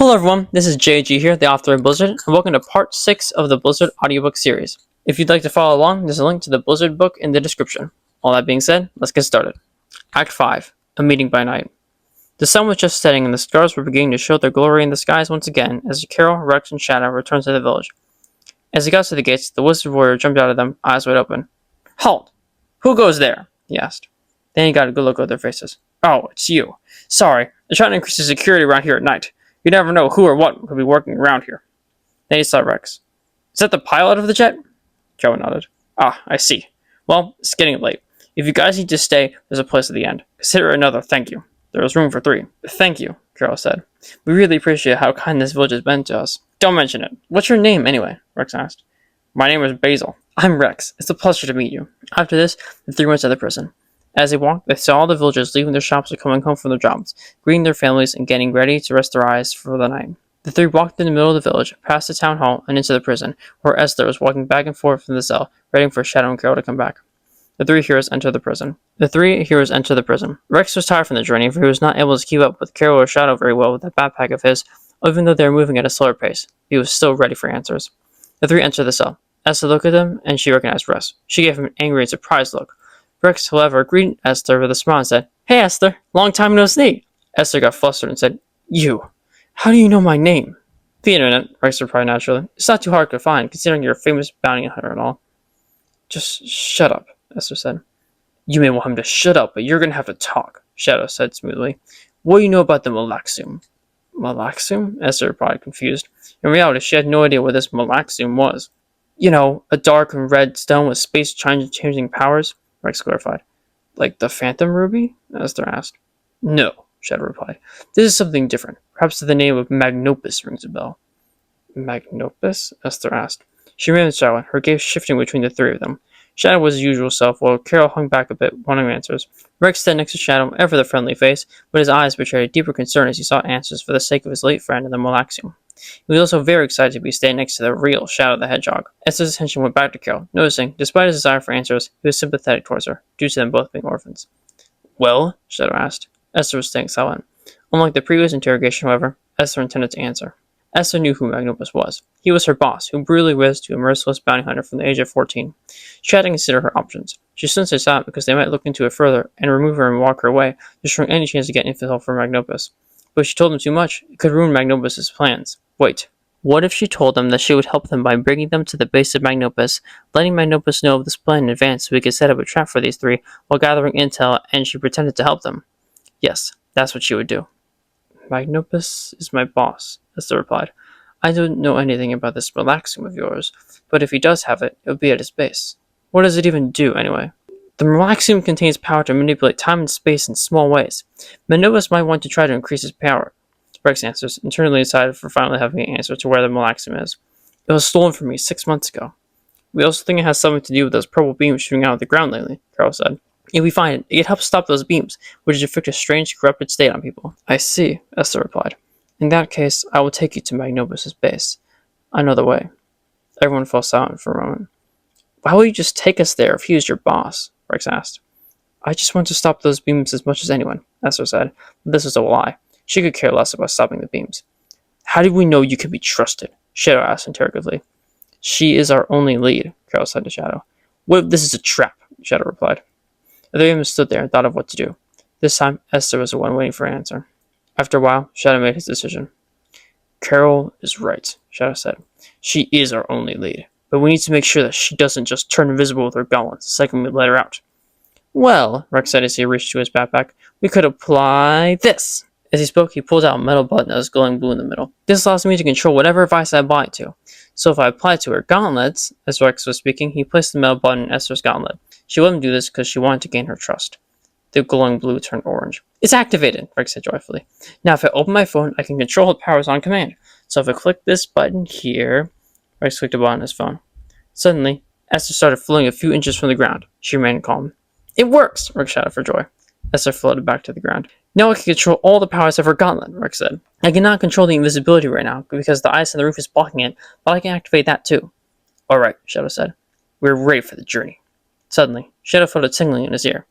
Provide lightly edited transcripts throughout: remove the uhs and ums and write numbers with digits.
Hello everyone, this is JG here, the author of Blizzard, and welcome to part 6 of the Blizzard Audiobook series. If you'd like to follow along, there's a link to the Blizzard book in the description. All that being said, let's get started. Act 5, A Meeting by Night. The sun was just setting and the stars were beginning to show their glory in the skies once again as Karol, Rex, and Shadow returned to the village. As they got to the gates, the wizard warrior jumped out of them, eyes wide open. "Halt! Who goes there?" he asked. Then he got a good look at their faces. "Oh, it's you. Sorry, they're trying to increase the security around here at night. You never know who or what could be working around here." Then he saw Rex. "Is that the pilot of the jet?" Joe nodded. "Ah, I see. Well, it's getting late. If you guys need to stay, there's a place at the end. Consider another thank you. There is room for 3. "Thank you," Karol said. "We really appreciate how kind this village has been to us." "Don't mention it. What's your name, anyway?" Rex asked. "My name is Basil." "I'm Rex. It's a pleasure to meet you." After this, the 3 went to the prison. As they walked, they saw all the villagers leaving their shops or coming home from their jobs, greeting their families and getting ready to rest their eyes for the night. The 3 walked in the middle of the village, past the town hall, and into the prison, where Esther was walking back and forth from the cell, waiting for Shadow and Karol to come back. The 3 heroes enter the prison. Rex was tired from the journey, for he was not able to keep up with Karol or Shadow very well with that backpack of his, even though they were moving at a slower pace. He was still ready for answers. The 3 entered the cell. Esther looked at them, and she recognized Rex. She gave him an angry and surprised look. Rex, however, greeted Esther with a smile and said, "Hey, Esther, long time no see." Esther got flustered and said, "You, how do you know my name?" "The internet," Rex replied naturally. "It's not too hard to find, considering you're a famous bounty hunter and all." "Just shut up," Esther said. "You may want him to shut up, but you're going to have to talk," Shadow said smoothly. "What do you know about the Malaxum?" "Malaxum?" Esther replied, confused. In reality, she had no idea what this Malaxum was. "You know, a dark and red stone with space-changing powers," Rex clarified. "Like the Phantom Ruby?" Esther asked. "No," Shadow replied. "This is something different. Perhaps the name of Magnopus rings a bell." "Magnopus?" Esther asked. She remained silent, her gaze shifting between the 3 of them. Shadow was his usual self, while Karol hung back a bit, wanting answers. Rex stood next to Shadow, ever the friendly face, but his eyes betrayed a deeper concern as he sought answers for the sake of his late friend and the Malaxium. He was also very excited to be staying next to the real Shadow the Hedgehog. Esther's attention went back to Karol, noticing, despite his desire for answers, he was sympathetic towards her, due to them both being orphans. "Well?" Shadow asked. Esther was staying silent. Unlike the previous interrogation, however, Esther intended to answer. Esther knew who Magnopus was. He was her boss, who brutally whizzed to a merciless bounty hunter from the age of 14. She had to consider her options. She soon stayed silent because they might look into it further and remove her and walk her away, destroying any chance to get intel from Magnopus. But if she told them too much, it could ruin Magnopus' plans. Wait. What if she told them that she would help them by bringing them to the base of Magnopus, letting Magnopus know of this plan in advance so we could set up a trap for these 3 while gathering intel, and she pretended to help them? Yes, that's what she would do. "Magnopus is my boss," Esther replied. "I don't know anything about this Malaxum of yours, but if he does have it, it would be at his base. What does it even do, anyway?" "The Malaxum contains power to manipulate time and space in small ways. Magnopus might want to try to increase his power," Rex answers, internally excited for finally having an answer to where the Malaxum is. "It was stolen from me 6 months ago." "We also think it has something to do with those purple beams shooting out of the ground lately," Karol said. "If we find it, it helps stop those beams, which inflict a strange, corrupted state on people." "I see," Esther replied. "In that case, I will take you to Magnopus' base. I know the way." Everyone fell silent for a moment. "Why will you just take us there if he is your boss?" Rex asked. "I just want to stop those beams as much as anyone," Esther said. But this was a lie. She could care less about stopping the beams. "How do we know you can be trusted?" Shadow asked interrogatively. "She is our only lead," Karol said to Shadow. "What if this is a trap?" Shadow replied. The 3 of them stood there and thought of what to do. This time, Esther was the one waiting for an answer. After a while, Shadow made his decision. "Karol is right," Shadow said. "She is our only lead, but we need to make sure that she doesn't just turn invisible with her gauntlets the second we let her out." "Well," Rex said as he reached to his backpack, "we could apply this." As he spoke, he pulled out a metal button that was glowing blue in the middle. "This allows me to control whatever device I apply it to. So if I apply it to her gauntlets," as Rex was speaking, he placed the metal button in Esther's gauntlet. She let him do this because she wanted to gain her trust. The glowing blue turned orange. "It's activated," Rex said joyfully. "Now if I open my phone, I can control the powers on command. So if I click this button here..." Rex clicked a button on his phone. Suddenly, Esther started floating a few inches from the ground. She remained calm. "It works!" Rex shouted for joy. Esther floated back to the ground. "Now I can control all the powers of her gauntlet," Rex said. "I cannot control the invisibility right now because the ice on the roof is blocking it, but I can activate that too." "Alright," Shadow said. "We're ready for the journey." Suddenly, Shadow felt a tingling in his ear.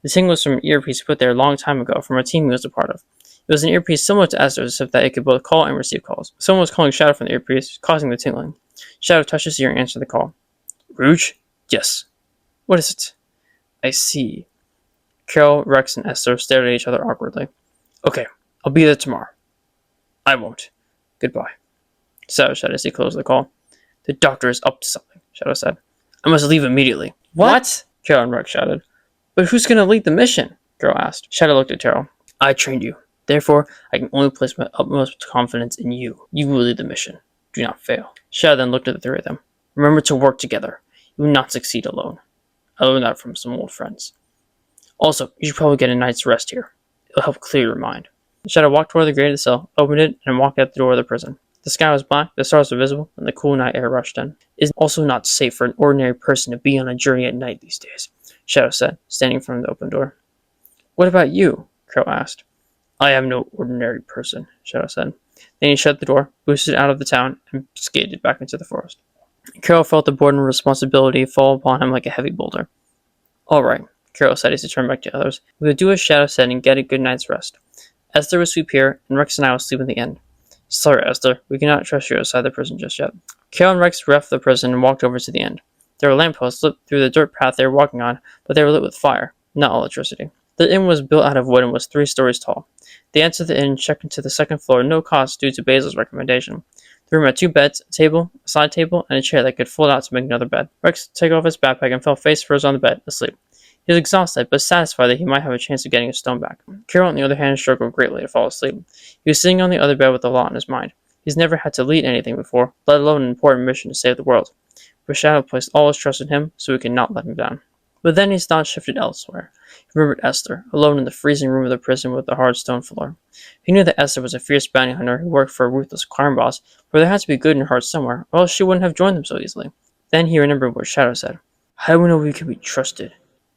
The tingle was from an earpiece put there a long time ago from a team he was a part of. It was an earpiece similar to Esther's, except that it could both call and receive calls. Someone was calling Shadow from the earpiece, causing the tingling. Shadow touched his ear and answered the call. Rouge? Yes. What is it? I see. Karol, Rex, and Esther stared at each other awkwardly. Okay, I'll be there tomorrow. I won't. Goodbye. Shadow said as he closed the call. The doctor is up to something, Shadow said. I must leave immediately. What? Karol and Rex shouted. But who's going to lead the mission? Karol asked. Shadow looked at Karol. I trained you. Therefore, I can only place my utmost confidence in you. You will lead the mission. Do not fail. Shadow then looked at the three of them. Remember to work together. You will not succeed alone. I learned that from some old friends. Also, you should probably get a night's rest here. It'll help clear your mind. Shadow walked toward the gate of the cell, opened it, and walked out the door of the prison. The sky was black, the stars were visible, and the cool night air rushed in. It is also not safe for an ordinary person to be on a journey at night these days, Shadow said, standing in front of the open door. What about you? Karol asked. I am no ordinary person, Shadow said. Then he shut the door, boosted out of the town, and skated back into the forest. Karol felt the burden of responsibility fall upon him like a heavy boulder. All right, Karol said as he turned back to others. We will do as Shadow said and get a good night's rest. Esther will sleep here, and Rex and I will sleep in the inn. Sorry, Esther, we cannot trust you outside the prison just yet. Karol and Rex left the prison and walked over to the inn. There were lampposts lit through the dirt path they were walking on, but they were lit with fire, not electricity. The inn was built out of wood and was 3 stories tall. They entered the inn and checked into the second floor at no cost due to Basil's recommendation. The room had 2 beds, a table, a side table, and a chair that could fold out to make another bed. Rex took off his backpack and fell face first on the bed, asleep. He was exhausted, but satisfied that he might have a chance of getting his stone back. Karol, on the other hand, struggled greatly to fall asleep. He was sitting on the other bed with a lot on his mind. He's never had to lead anything before, let alone an important mission to save the world. But Shadow placed all his trust in him, so he could not let him down. But then his thoughts shifted elsewhere. He remembered Esther, alone in the freezing room of the prison with the hard stone floor. He knew that Esther was a fierce bounty hunter who worked for a ruthless crime boss, but there had to be good in her heart somewhere, or else she wouldn't have joined them so easily. Then he remembered what Shadow said. How do we know we can be trusted?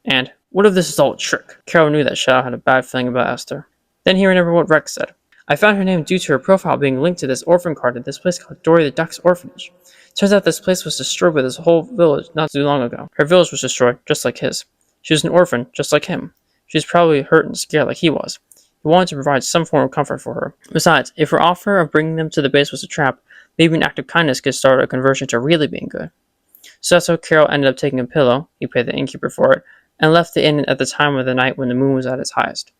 And, what if this is all a trick? Karol knew that Shadow had a bad feeling about Esther. Then he remembered what Rex said. I found her name due to her profile being linked to this orphan card at this place called Dory the Duck's Orphanage. Turns out this place was destroyed with his whole village not too long ago. Her village was destroyed, just like his. She was an orphan, just like him. She was probably hurt and scared like he was. He wanted to provide some form of comfort for her. Besides, if her offer of bringing them to the base was a trap, maybe an act of kindness could start a conversion to really being good. So that's how Karol ended up taking a pillow, he paid the innkeeper for it, and left the inn at the time of the night when the moon was at its highest.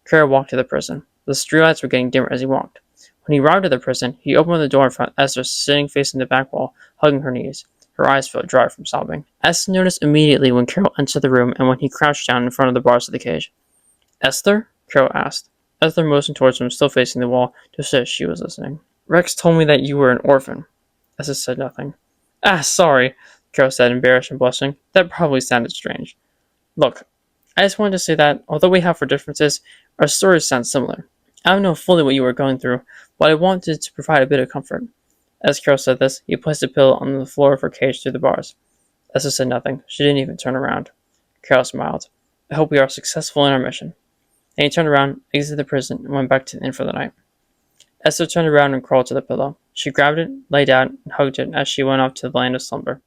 Karol walked to the prison. The streetlights were getting dimmer as he walked. When he arrived at the prison, he opened the door and found Esther sitting facing the back wall, hugging her knees. Her eyes felt dry from sobbing. Esther noticed immediately when Karol entered the room and when he crouched down in front of the bars of the cage. Esther? Karol asked. Esther motioned towards him, still facing the wall, just as she was listening. Rex told me that you were an orphan. Esther said nothing. Sorry, Karol said, embarrassed and blushing. That probably sounded strange. Look, I just wanted to say that, although we have our differences, our stories sound similar. I don't know fully what you were going through, but I wanted to provide a bit of comfort. As Karol said this, he placed a pillow on the floor of her cage through the bars. Esther said nothing. She didn't even turn around. Karol smiled. I hope we are successful in our mission. Then he turned around, exited the prison, and went back to the inn for the night. Esther turned around and crawled to the pillow. She grabbed it, lay down, and hugged it as she went off to the land of slumber.